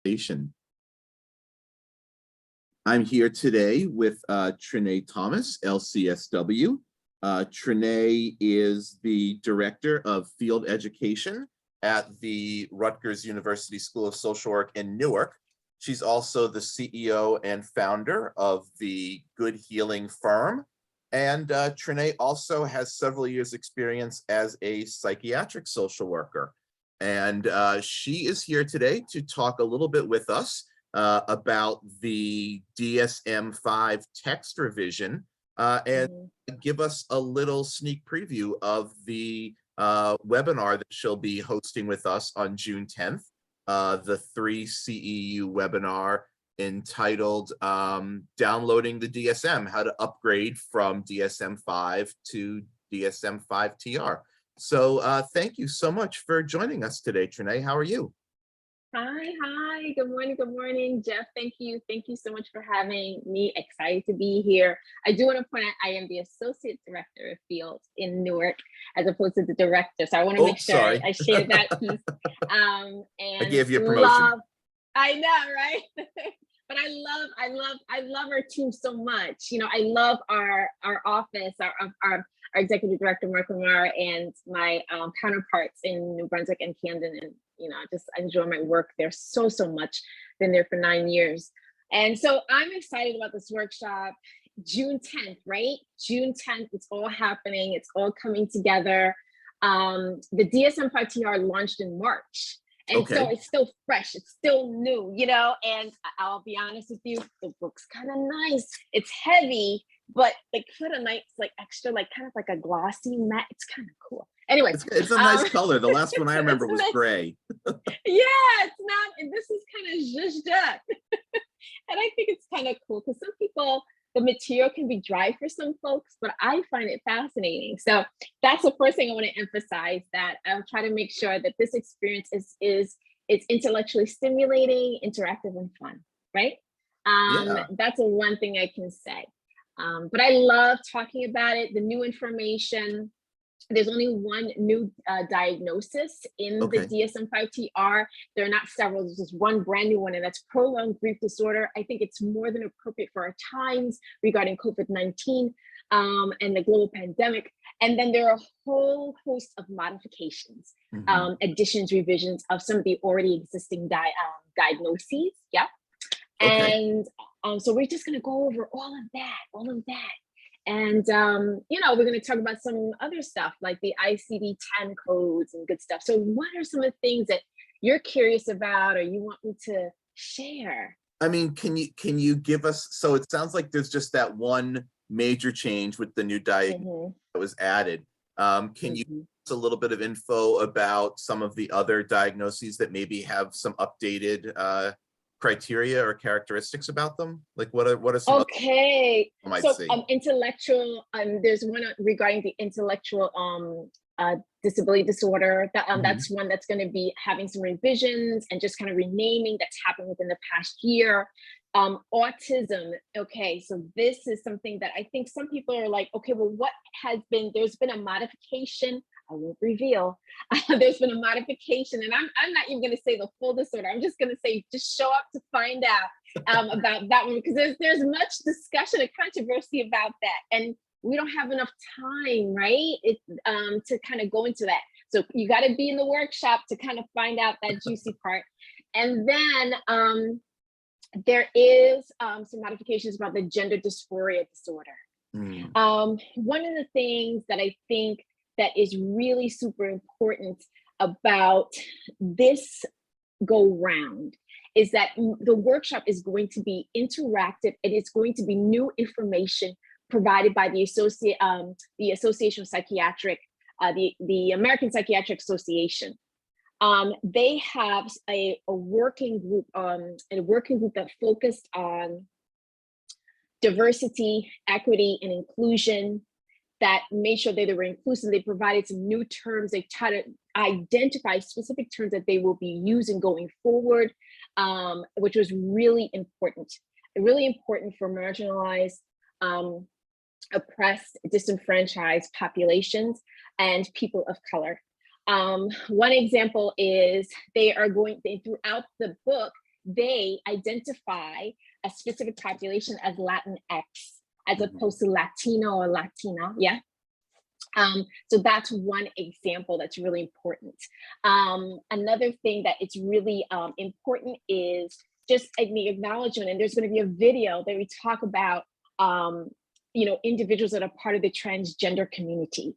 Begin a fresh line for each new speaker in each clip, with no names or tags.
Station. I'm here today with Trinay Thomas, LCSW. Trinay is the Director of Field Education at the Rutgers University School of Social Work in Newark. She's also the CEO and founder of the Good Healing Firm. And Trinay also has several years experience as a psychiatric social worker. And she is here today to talk a little bit with us about the DSM-5 text revision and give us a little sneak preview of the webinar that she'll be hosting with us on June 10th, the 3CEU webinar entitled Downloading the DSM, How to Upgrade from DSM-5 to DSM5-TR. So thank you so much for joining us today, Trinay. How are you?
Hi. Good morning, Jeff. Thank you so much for having me. Excited to be here. I do want to point out I am the Associate Director of Field in Newark, as opposed to the Director. So I want to make sure I share that piece. And
I gave you a promotion.
I know, right? But I love our team so much. You know, I love our office, our executive director, Mark Lamar, and my counterparts in New Brunswick and Camden. And, you know, I enjoy my work there so much. Been there for 9 years. And so I'm excited about this workshop. June 10th, right? June 10th, it's all happening. It's all coming together. The DSM-5-TR launched in March. And so it's still fresh, it's still new, you know, and I'll be honest with you, the book's kind of nice. It's heavy, but like for the night, it's like extra, like kind of like a glossy matte. It's kind of cool. Anyway.
It's a nice color. The last one I remember was gray.
Yeah, it's not, and this is kind of zhuzhed up. And I think it's kind of cool because some people, the material can be dry for some folks, but I find it fascinating. So that's the first thing I want to emphasize, that I'll try to make sure that this experience is intellectually stimulating, interactive, and fun, right? That's the one thing I can say. But I love talking about it, the new information. There's only one new diagnosis in the DSM-5-TR. There are not several, there's just one brand new one, and that's prolonged grief disorder. I think it's more than appropriate for our times regarding COVID-19 and the global pandemic. And then there are a whole host of modifications, additions, revisions of some of the already existing diagnoses. Yeah. And so we're just gonna go over all of that. And, you know, we're going to talk about some other stuff like the ICD-10 codes and good stuff. So what are some of the things that you're curious about or you want me to share?
I mean, can you give us, so it sounds like there's just that one major change with the new diagnosis that was added. Can you give us a little bit of info about some of the other diagnoses that maybe have some updated criteria or characteristics about them? Like what are some
so intellectual, there's one regarding the intellectual disability disorder. That's one that's going to be having some revisions and just kind of renaming that's happened within the past year. Autism. So this is something that I think some people are like, okay, well, there's been a modification. I won't reveal. There's been a modification, and I'm not even going to say the full disorder. I'm just going to say, just show up to find out about that one, because there's much discussion and controversy about that, and we don't have enough time, right? To kind of go into that. So you got to be in the workshop to kind of find out that juicy part. And then there is some modifications about the gender dysphoria disorder. One of the things that I think that is really super important about this go round is that the workshop is going to be interactive, and it's going to be new information provided by the Association of Psychiatric, the American Psychiatric Association. They have a working group that focused on diversity, equity, and inclusion, that made sure that they were inclusive. They provided some new terms. They try to identify specific terms that they will be using going forward, which was really important for marginalized, oppressed, disenfranchised populations and people of color. One example is throughout the book, they identify a specific population as Latinx as opposed to Latino or Latina. Yeah. So that's one example that's really important. Another thing that it's really important is just the acknowledgement, and there's going to be a video that we talk about, individuals that are part of the transgender community,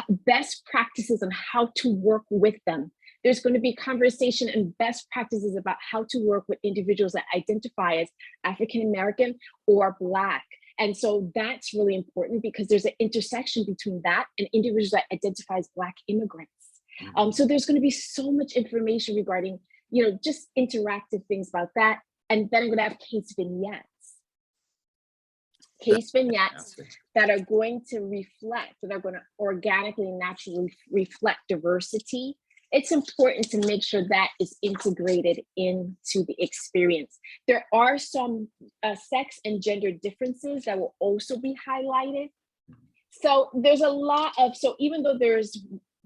best practices on how to work with them. There's going to be conversation and best practices about how to work with individuals that identify as African American or Black. And so that's really important because there's an intersection between that and individuals that identify as Black immigrants. So there's going to be so much information regarding, just interactive things about that. And then I'm going to have case vignettes that are going to reflect, that are going to organically and naturally reflect diversity. It's important to make sure that is integrated into the experience. There are some sex and gender differences that will also be highlighted. So there's a lot of, so even though there's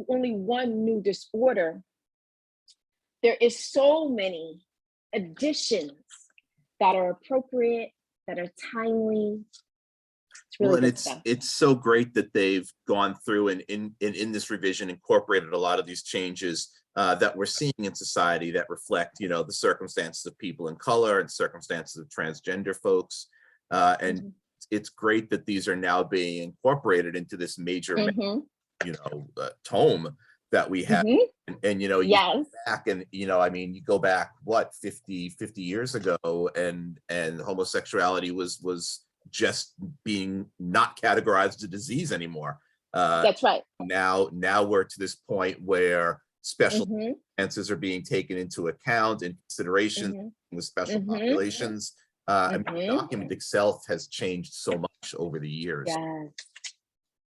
only one new disorder, there is so many additions that are appropriate, that are timely. It's really good stuff.
It's so great that they've gone through and in this revision incorporated a lot of these changes that we're seeing in society that reflect, the circumstances of people in color and circumstances of transgender folks. And it's great that these are now being incorporated into this major, tome that we have. And you go back and, you go back, what, 50 years ago, and homosexuality was just being not categorized as a disease anymore.
That's right.
Now we're to this point where special circumstances are being taken into account in consideration with special populations. The document itself has changed so much over the years.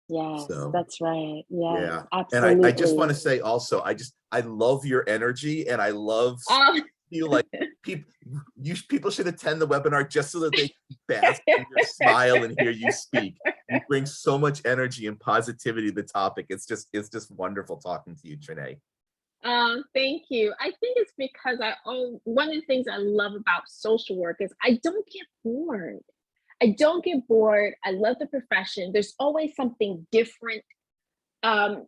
Yes,
So,
that's right.
Yeah,
absolutely.
And I just want to say also, I love your energy, and I love you like people should attend the webinar just so that they can bask in your smile and hear you speak. You bring so much energy and positivity to the topic. It's just wonderful talking to you, Trinay.
Thank you. I think it's because one of the things I love about social work is I don't get bored. I love the profession. There's always something different.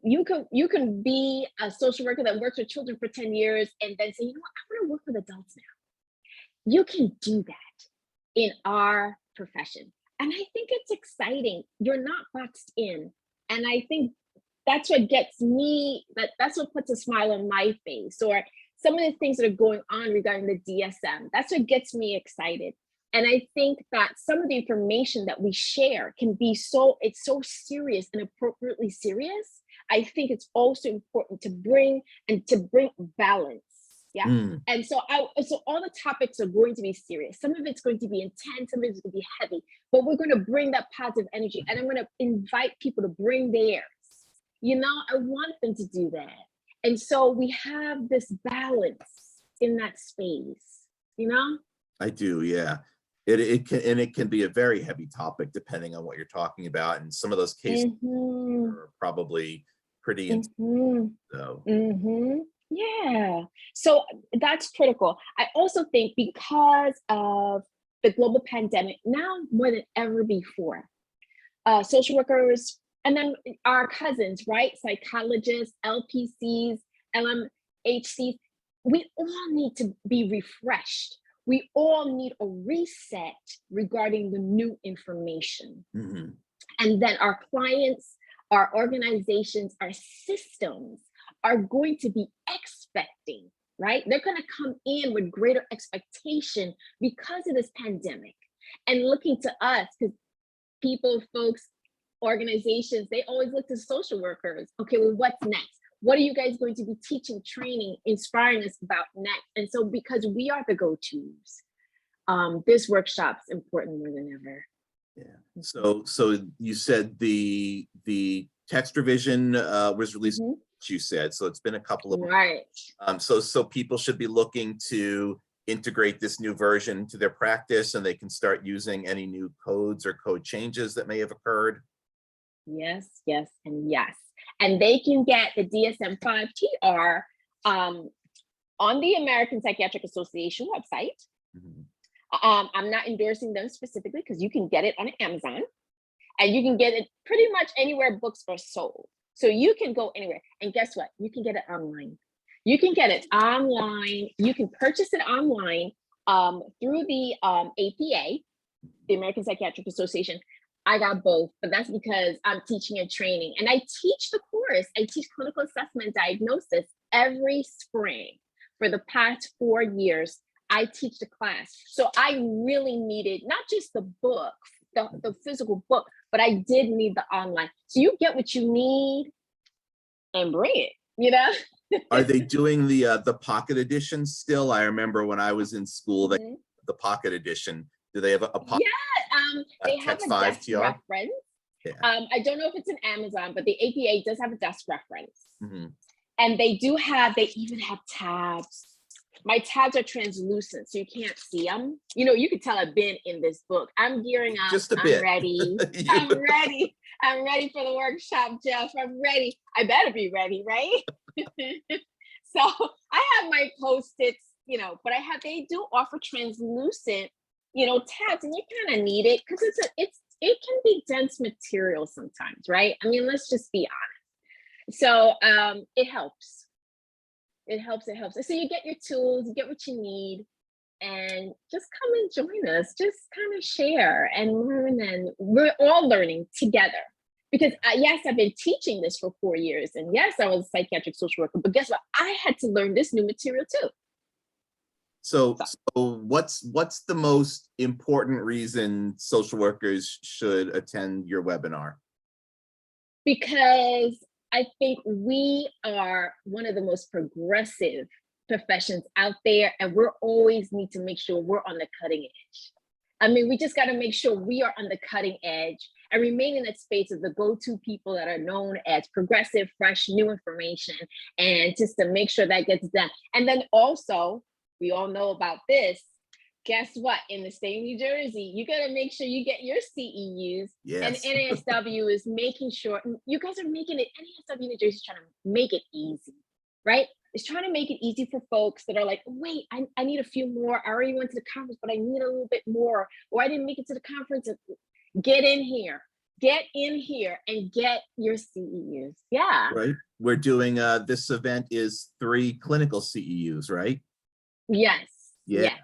You can be a social worker that works with children for 10 years and then say, I want to work with adults now. You can do that in our profession. And I think it's exciting. You're not boxed in. And I think that's what gets me, that's what puts a smile on my face, or some of the things that are going on regarding the DSM. That's what gets me excited. And I think that some of the information that we share can be it's so serious and appropriately serious. I think it's also important to bring balance. Yeah. And so all the topics are going to be serious. Some of it's going to be intense, some of it's going to be heavy, but we're going to bring that positive energy, and I'm going to invite people to bring theirs. I want them to do that. And so we have this balance in that space,
I do, yeah. It can be a very heavy topic depending on what you're talking about, and some of those cases are probably pretty intense. So.
Yeah, so that's critical. I also think because of the global pandemic, now more than ever before, social workers, and then our cousins, right? Psychologists, LPCs, LMHCs, we all need to be refreshed. We all need a reset regarding the new information. And then our clients, our organizations, our systems are going to be expecting, right? They're going to come in with greater expectation because of this pandemic and looking to us, because folks, organizations, they always look to social workers. Okay, well, what's next? What are you guys going to be teaching, training, inspiring us about next? And so because we are the go-tos, this workshop's important more than ever.
Yeah. So you said the text revision was released, you said, so it's been a couple of months. So people should be looking to integrate this new version to their practice, and they can start using any new codes or code changes that may have occurred.
Yes, and yes. And they can get the DSM5-TR on the American Psychiatric Association website.
Mhm.
I'm not endorsing them specifically because you can get it on Amazon, and you can get it pretty much anywhere books are sold. So you can go anywhere. And guess what? You can get it online. You can get it online. You can purchase it online through the APA, the American Psychiatric Association. I got both, but that's because I'm teaching and training. And I teach the course. I teach clinical assessment diagnosis every spring for the past 4 years. I teach the class. So I really needed not just the book, the physical book, but I did need the online. So you get what you need and bring it, you know?
Are they doing the pocket edition still? I remember when I was in school, they the pocket edition. Do they have a pocket?
Yeah, they have a desk
5-TR?
reference.
Yeah.
I don't know if it's in Amazon, but the APA does have a desk reference.
Mhm.
And they even have tabs. My tabs are translucent, so you can't see them. You know, you can tell I've been in this book. I'm gearing up.
Just a bit.
I'm ready. I'm ready. I'm ready for the workshop, Jeff. I'm ready. I better be ready, right? So I have my Post-its, you know, but they do offer translucent, you know, tabs, and you kind of need it because it can be dense material sometimes, right? I mean, let's just be honest. So it helps. It helps. So you get your tools, you get what you need, and just come and join us. Just kind of share and learn, and we're all learning together. Because yes, I've been teaching this for 4 years, and yes, I was a psychiatric social worker, but guess what? I had to learn this new material too.
So what's the most important reason social workers should attend your webinar?
Because I think we are one of the most progressive professions out there, and we're always need to make sure we're on the cutting edge. I mean, we just got to make sure we are on the cutting edge and remain in that space of the go-to people that are known as progressive, fresh, new information, and just to make sure that gets done. And then also, we all know about this. Guess what? In the state of New Jersey, you got to make sure you get your CEUs.
Yes.
And NASW is making sure you guys are making it. NASW New Jersey is trying to make it easy, right? It's trying to make it easy for folks that are like, wait, I need a few more. I already went to the conference, but I need a little bit more. Or I didn't make it to the conference. Get in here and get your CEUs. Yeah.
Right. We're doing this event is 3 clinical CEUs, right?
Yes.
Yeah.
Yes.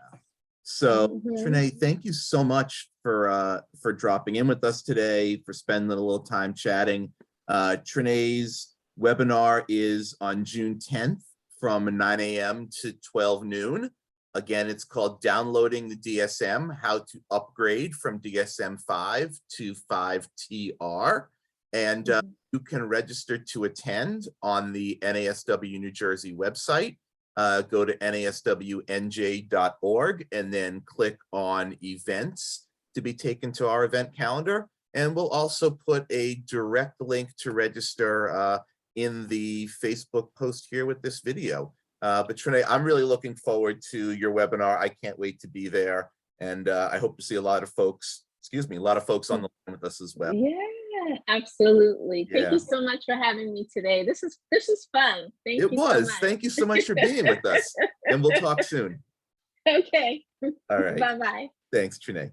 So Trinay, thank you so much for dropping in with us today, for spending a little time chatting. Trinay's webinar is on June 10th from 9 a.m. to 12 noon. Again, it's called Downloading the DSM, How to Upgrade from DSM-5 to 5-TR. And you can register to attend on the NASW New Jersey website. Go to naswnj.org and then click on events to be taken to our event calendar. And we'll also put a direct link to register in the Facebook post here with this video. But Trinay, I'm really looking forward to your webinar. I can't wait to be there. And I hope to see a lot of folks on the line with us as well.
Yeah, absolutely. Thank you so much for having me today. This is fun. Thank you so much.
Thank you so much for being with us. And we'll talk soon.
Okay.
All right.
Bye-bye.
Thanks, Trinay.